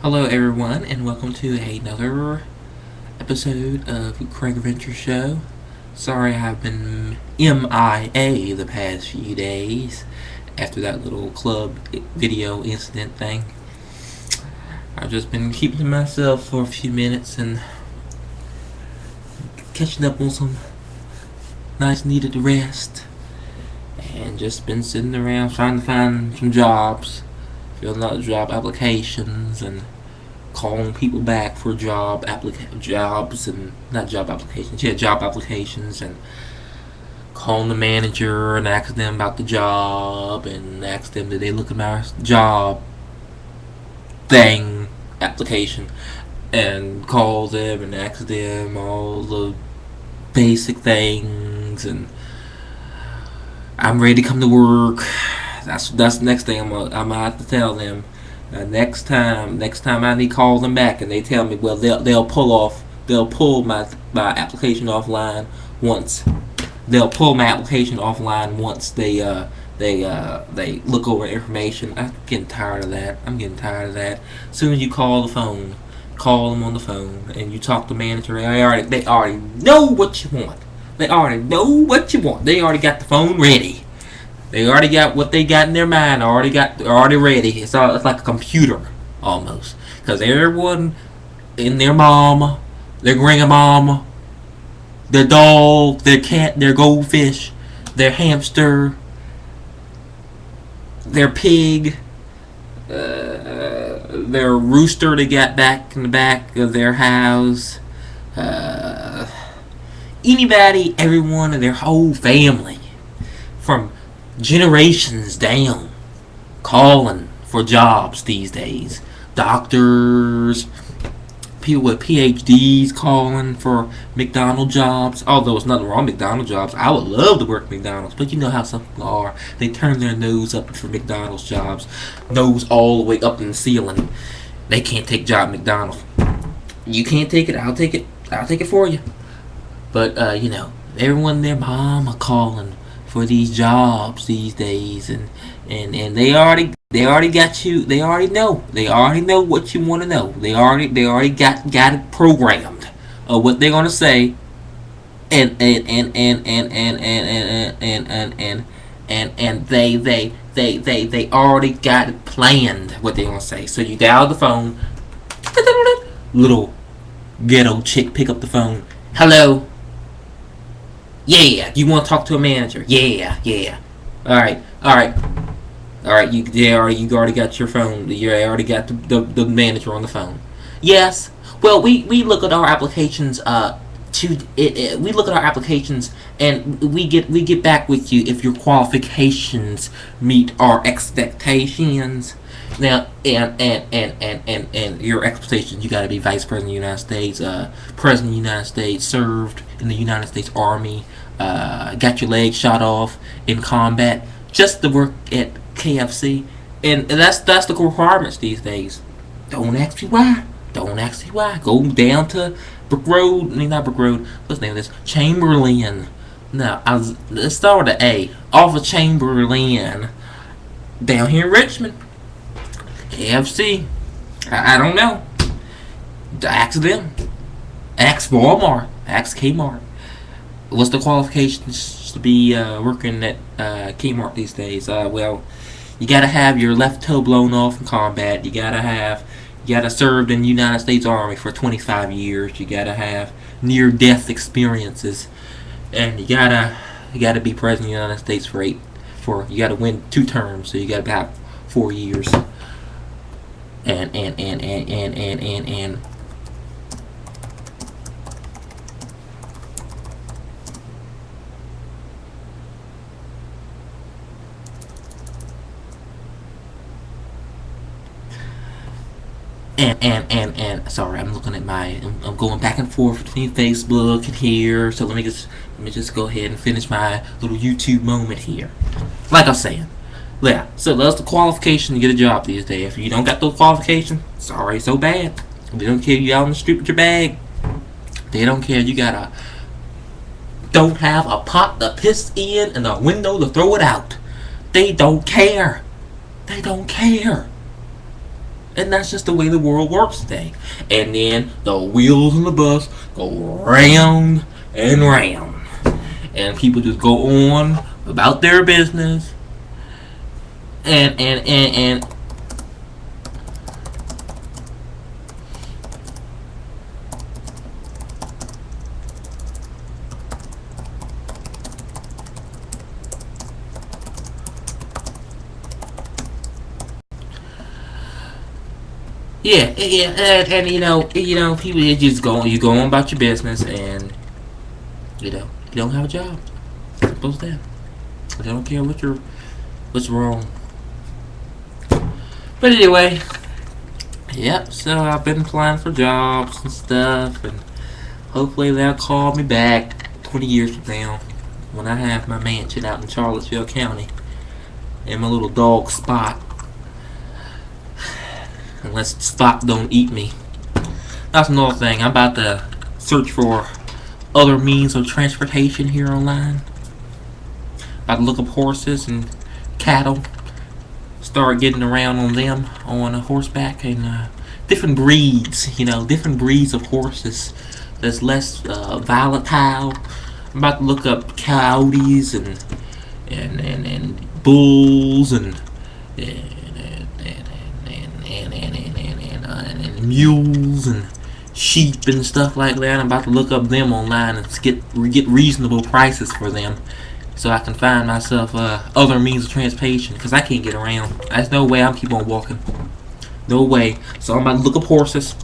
Hello everyone and welcome to another episode of Craig Adventure Show. Sorry I've been MIA the past few days after that little club video incident thing. I've just been keeping to myself for a few minutes and catching up on some nice needed rest and just been sitting around trying to find some jobs, filling out job applications and calling people back for job applications and calling the manager and asking them about the job and ask them did they look at my job thing application and call them and ask them all the basic things and I'm ready to come to work. That's the next thing I'm gonna have to tell them. Next time I need to call them back and they tell me, well, they'll pull my application offline once. They'll pull my application offline once they look over information. I'm getting tired of that. As soon as you call them on the phone and you talk to the manager, they already know what you want. They already got the phone ready. They already got what they got in their mind. Already ready. It's like a computer almost. Because everyone in their mama, their grandmama, their dog, their cat, their goldfish, their hamster, their pig, their rooster they got back in the back of their house. Anybody, everyone, and their whole family from generations down calling for jobs these days. Doctors, people with PhDs calling for McDonald's jobs. Although there's nothing wrong with McDonald's jobs. I would love to work at McDonald's, but you know how some people are. They turn their nose up for McDonald's jobs. Nose all the way up in the ceiling. They can't take a job at McDonald's. You can't take it, I'll take it. I'll take it for you. But everyone and their mom are calling for these jobs these days, and they already got you. They already know what you want to know. They already got it programmed of what they're gonna say, and they already got it planned what they're gonna say. So you dial the phone, little ghetto chick pick up the phone. Hello. Yeah, you want to talk to a manager? Yeah. All right. You already got your phone. You already got the manager on the phone. Yes. Well, we look at our applications. We look at our applications and we get back with you if your qualifications meet our expectations. Now, and your expectations, you got to be Vice President of the United States, President of the United States, served in the United States Army, got your legs shot off in combat, just to work at KFC, and that's the requirements these days. Don't ask me why. Go down to Brook Road. Not Brook Road. What's the name of this? Chamberlain. No, let's start with the A. Off of Chamberlain, down here in Richmond. KFC. I don't know. Ask them. Ask Walmart. Ask Kmart. What's the qualifications to be working at Kmart these days? Well, you gotta have your left toe blown off in combat. You gotta served in the United States Army for 25 years. You gotta have near-death experiences, and you gotta be president of the United States you gotta win 2 terms. So you gotta have 4 years. And sorry, I'm looking at I'm going back and forth between Facebook and here, so let me just go ahead and finish my little YouTube moment here. Like I was saying, yeah, so that's the qualification to get a job these days. If you don't got those qualifications, sorry, so bad. They don't care you out on the street with your bag. They don't care you don't have a pot to piss in and a window to throw it out. They don't care. And that's just the way the world works today. And then the wheels on the bus go round and round. And people just go on about their business. And and people you go on about your business, and you don't have a job. Simple as that. They don't care what's wrong. But anyway, yep. So I've been applying for jobs and stuff, and hopefully they'll call me back 20 years from now when I have my mansion out in Charlottesville County and my little dog Spot. Unless Spot don't eat me. That's another thing. I'm about to search for other means of transportation here online. About to look up horses and cattle. Start getting around on them on a horseback, and different breeds. Different breeds of horses that's less volatile. I'm about to look up coyotes and bulls and mules and sheep and stuff like that. I'm about to look up them online and get reasonable prices for them, so I can find myself other means of transportation, because I can't get around. There's no way I'm keep on walking. No way. So I'm about to look up horses.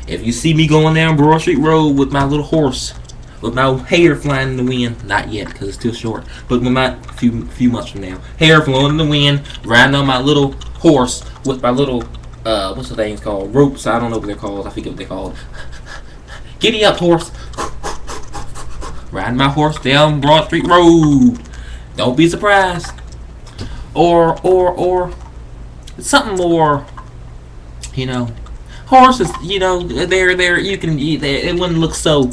If you see me going down Broad Street Road with my little horse, with my hair flying in the wind, not yet because it's still short, but with my few months from now, hair flowing in the wind, riding on my little horse with my little what's the things called? Ropes. I don't know what they're called. I forget what they're called. Giddy up, horse. Riding my horse down Broad Street Road. Don't be surprised. Or something more, horses, they're you can it wouldn't look so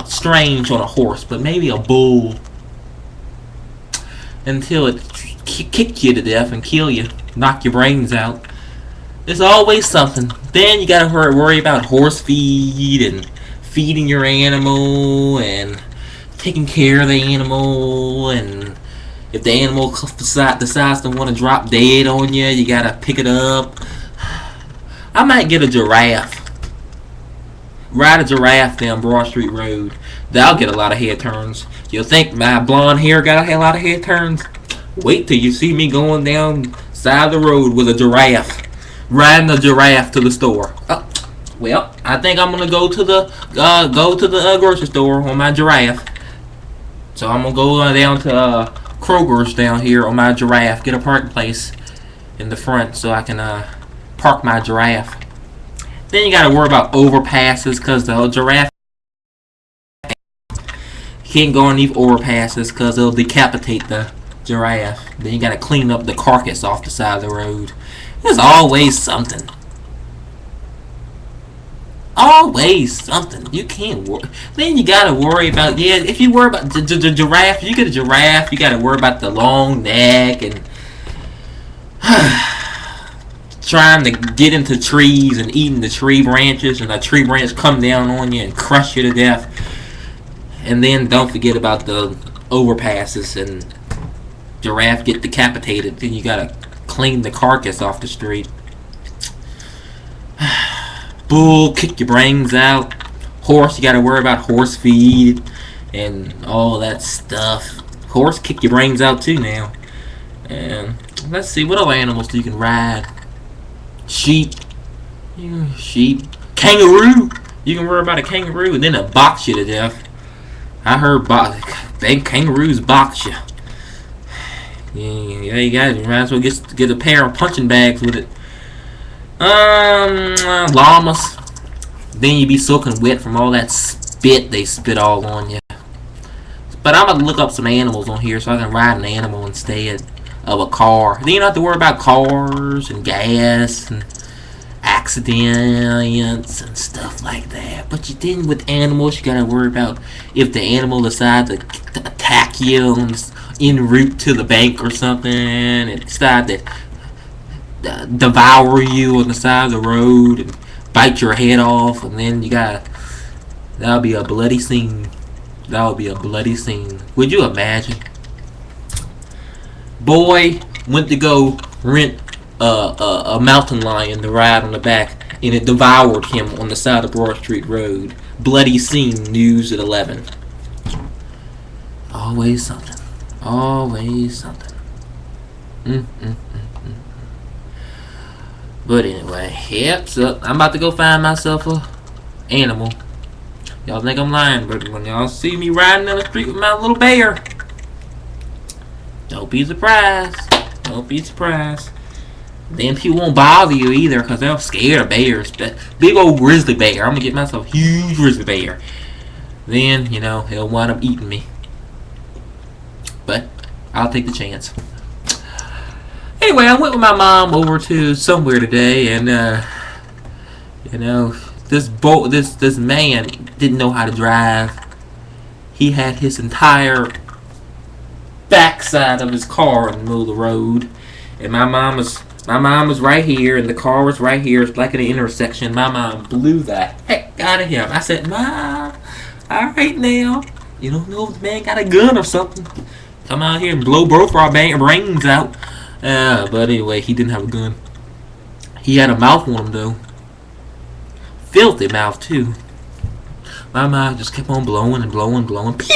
strange on a horse, but maybe a bull, until it kick you to death and kill you, knock your brains out. There's always something. Then you gotta worry about horse feed and feeding your animal and taking care of the animal, and if the animal decides to want to drop dead on you, you gotta pick it up. I might get a giraffe. Ride a giraffe down Broad Street Road. That'll get a lot of head turns. You'll think my blonde hair got a lot of head turns? Wait till you see me going down side of the road with a giraffe. Riding a giraffe to the store. Oh, well, I think I'm gonna go to the grocery store on my giraffe. So I'm gonna go down to Kroger's down here on my giraffe. Get a parking place in the front so I can park my giraffe. Then you gotta worry about overpasses, because the giraffe can't go on these overpasses because they'll decapitate the giraffe. Then you gotta clean up the carcass off the side of the road. There's always something. Always something. You can't worry. Then you gotta worry about, if you worry about the giraffe, you get a giraffe, you gotta worry about the long neck and trying to get into trees and eating the tree branches, and a tree branch come down on you and crush you to death. And then don't forget about the overpasses and giraffe get decapitated. Then you gotta clean the carcass off the street. Bull, kick your brains out. Horse, you gotta worry about horse feed and all that stuff. Horse, kick your brains out too now. And let's see, what other animals do you can ride? Sheep. Sheep. Kangaroo. You can worry about a kangaroo and then it'll box you to death. I heard kangaroos box you. Yeah, you might as well get a pair of punching bags with it. Llamas. Then you be soaking wet from all that spit they spit all on you. But I'm about to look up some animals on here so I can ride an animal instead of a car. Then you don't have to worry about cars and gas and accidents and stuff like that. But then with animals, you gotta worry about if the animal decides to attack you en route to the bank or something, and decide to devour you on the side of the road and bite your head off, and then that'll be a bloody scene. That would be a bloody scene. Would you imagine? Boy went to go rent a mountain lion to ride on the back, and it devoured him on the side of Broad Street Road. Bloody scene, news at 11. Always something. Always something. But anyway, yep, so I'm about to go find myself a animal. Y'all think I'm lying, but when y'all see me riding down the street with my little bear, don't be surprised. Don't be surprised. Then people won't bother you either because they're scared of bears. But big old grizzly bear. I'm going to get myself a huge grizzly bear. Then, you know, he'll wind up eating me. But I'll take the chance. Anyway, I went with my mom over to somewhere today, and, you know, this man didn't know how to drive. He had his entire backside of his car in the middle of the road, and my mom was right here, and the car was right here. It's like an intersection. My mom blew the heck out of him. I said, "Mom, all right now, you don't know if the man got a gun or something. Come out here and blow both our brains out." But anyway, he didn't have a gun. He had a mouth on him though. Filthy mouth too. My mouth just kept on blowing and blowing, blowing. Peep!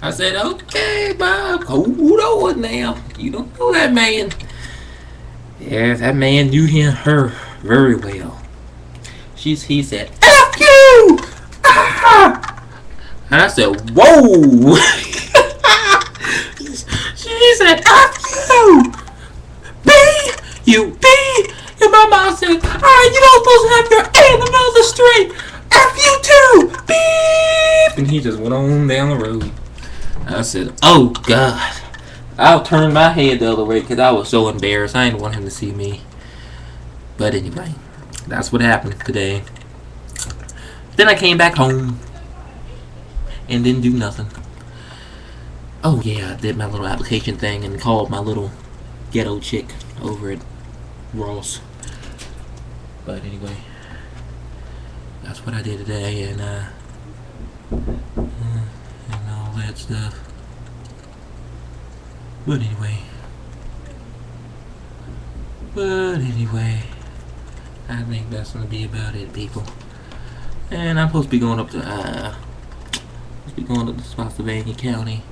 I said, "Okay, Bob, hold on now. You don't know that man." Yeah, that man knew her very well. He said, "F you!" Ah! And I said, "Whoa!" She said, "F you! B! You B!" And my mom said, "Alright, you don't supposed to have your A in the middle of the street. F you too! Beep!" And he just went on down the road. I said, "Oh God." I'll turn my head the other way because I was so embarrassed. I didn't want him to see me. But anyway, that's what happened today. Then I came back home and didn't do nothing. Oh yeah, I did my little application thing and called my little ghetto chick over at Ross. But anyway, that's what I did today, and all that stuff. But anyway, I think that's gonna be about it, people. And I'm supposed to be going up to Spotsylvania County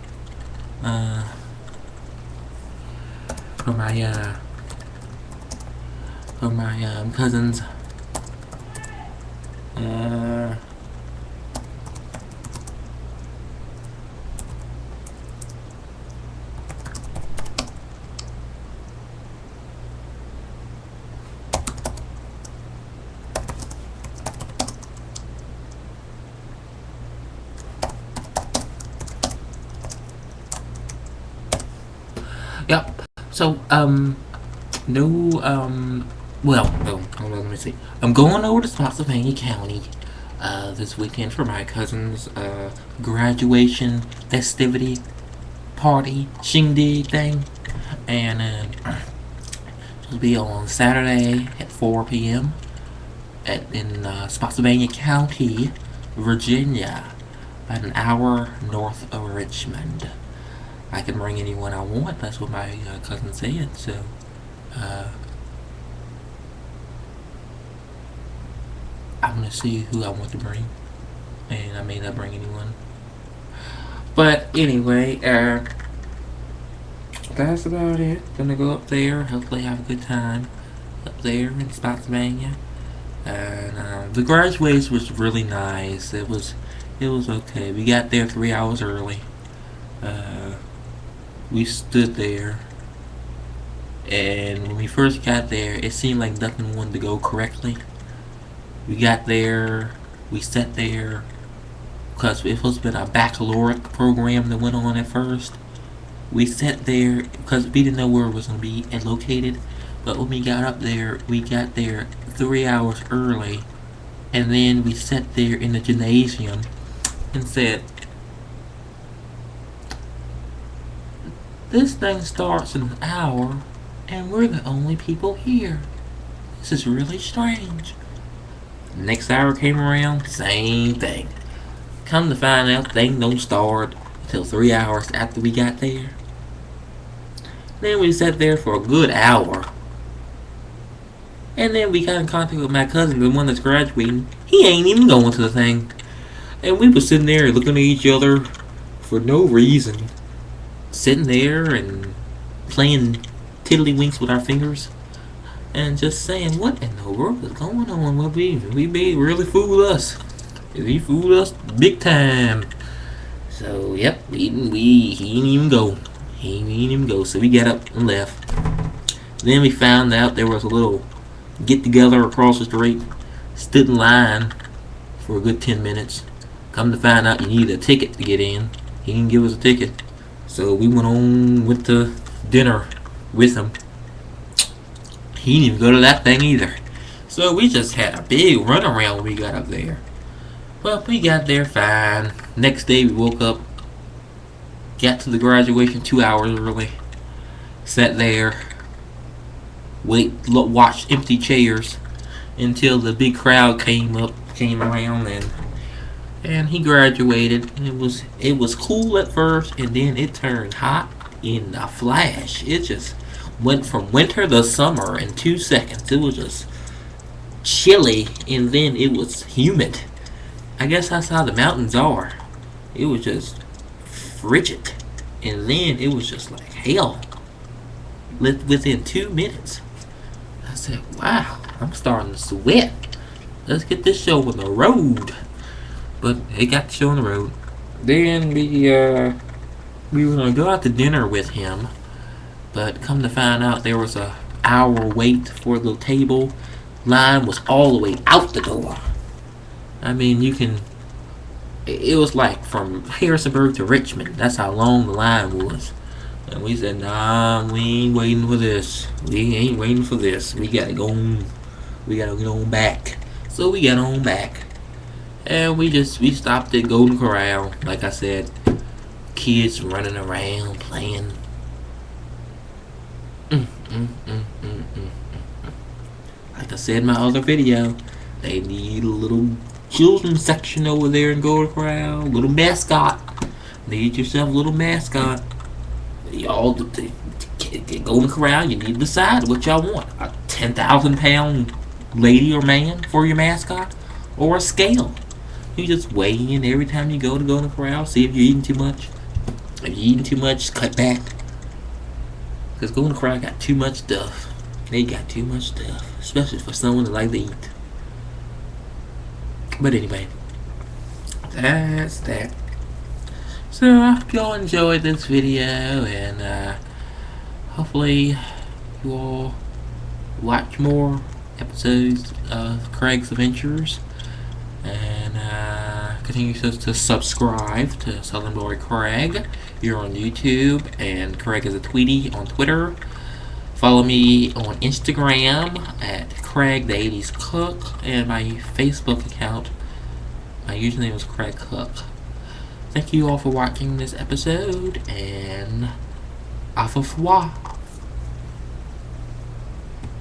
for my cousins. Yep. So, let me see. I'm going over to Spotsylvania County this weekend for my cousin's graduation festivity party shindig thing, and it'll be on Saturday at 4 p.m. in Spotsylvania County, Virginia, about an hour north of Richmond. I can bring anyone I want. That's what my cousin said. So, I'm gonna see who I want to bring, and I may not bring anyone. But anyway, that's about it. Gonna go up there. Hopefully, have a good time up there in Spotsylvania. And the graduation was really nice. It was okay. We got there 3 hours early. We stood there, and when we first got there, it seemed like nothing wanted to go correctly. We got there, we sat there, because it was supposed to be a baccalaureate program that went on at first. We sat there because we didn't know where it was going to be located, but when we got up there, we got there 3 hours early, and then we sat there in the gymnasium and said, This thing starts in an hour, and we're the only people here. This is really strange. Next hour came around, same thing. Come to find out, thing don't start until 3 hours after we got there. Then we sat there for a good hour. And then we got in contact with my cousin, the one that's graduating. He ain't even going to the thing. And we was sitting there looking at each other for no reason. Sitting there and playing tiddlywinks with our fingers. And just saying, what in the world is going on? Well, we really fooled us. He fooled us big time. So, yep, he didn't even go. He didn't even go. So we got up and left. Then we found out there was a little get together across the street. Stood in line for a good 10 minutes. Come to find out you needed a ticket to get in. He didn't give us a ticket. So we went to dinner with him. He didn't even go to that thing either. So we just had a big runaround when we got up there. Well, we got there fine. Next day we woke up. Got to the graduation 2 hours early. Sat there. Watched empty chairs until the big crowd came around, and he graduated. It was cool at first, and then it turned hot in a flash. It just went from winter to summer in 2 seconds. It was just chilly, and then it was humid. I guess that's how the mountains are. It was just frigid, and then it was just like hell. Within 2 minutes, I said, "Wow, I'm starting to sweat. Let's get this show on the road." But it got the show on the road. Then we were gonna go out to dinner with him, but come to find out there was a hour wait for the table. Line was all the way out the door. I mean, it was like from Harrisonburg to Richmond. That's how long the line was. And we said, nah, we ain't waiting for this. We ain't waiting for this. We gotta go on. We gotta get on back. So we got on back. And we stopped at Golden Corral. Like I said, kids running around, playing. Like I said in my other video, they need a little children's section over there in Golden Corral. Little mascot. Need yourself a little mascot. Y'all, to Golden Corral, you need to decide what y'all want. A 10,000-pound lady or man for your mascot, or a scale. You just weigh in every time you go to Golden Corral. See if you're eating too much. If you're eating too much, cut back. Because Golden Corral got too much stuff. They got too much stuff, especially for someone that likes to eat. But anyway, that's that. So I hope y'all enjoyed this video, and hopefully you all watch more episodes of Craig's Adventures, and continue to subscribe to Southern Boy Craig here on YouTube, and Craig is a Tweety on Twitter. Follow me on Instagram at Craig the 80s Cook, and my Facebook account, my username is Craig Cook. Thank you all for watching this episode, and au revoir.